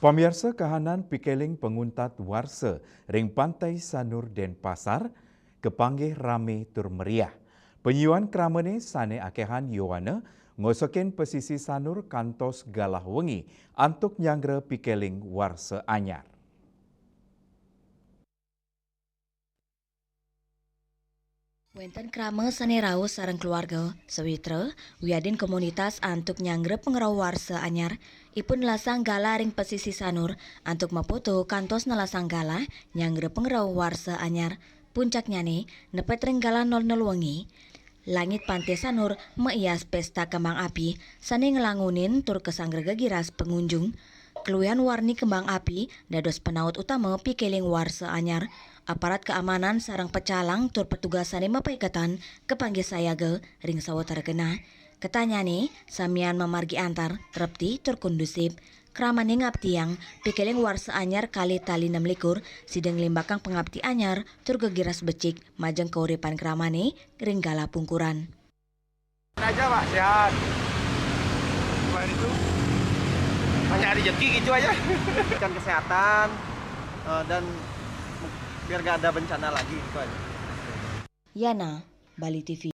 Pemirsa kahanan pikeling penguntat warsa ring Pantai Sanur Denpasar kepanggih rame tur meriah. Penyuan kramane sane akehan Yowana ngosokin pesisi Sanur kantos galah wengi antuk nyanggre pikeling warsa anyar. Wenten krama sane raos sareng keluarga, sewitra, wiadin komunitas antuk nyanggrep pengerau warsa anyar, ipun lasang gala ring pesisi Sanur, antuk mapoto kantos nalasang gala nyanggrep pengerau warsa anyar. Puncaknya nih, nepet ring gala 00 wengi, langit Pantai Sanur meias pesta kembang api, sane ngelangunin tur kesangger gegiras pengunjung. Keluyan warni kembang api dados penaut utama pikeling warsa anyar. Aparat keamanan sarang pecalang tur petugas sane mapaikatan kepanggih sayaga ring sawetara kena. Ketanyane samian memargi antar trepti tur kondusif. Kramane ngabtiang pikeling warsa anyar kali tali 6 sidang limbakang pengabdi anyar tur gegiras becik majeng keuripan kramane ring gala pungkuran. Aja Pak, sehat. Selain itu banyak rezeki gitu aja. Kan kesehatan dan biar gak ada bencana lagi gitu aja. Yana, Bali TV.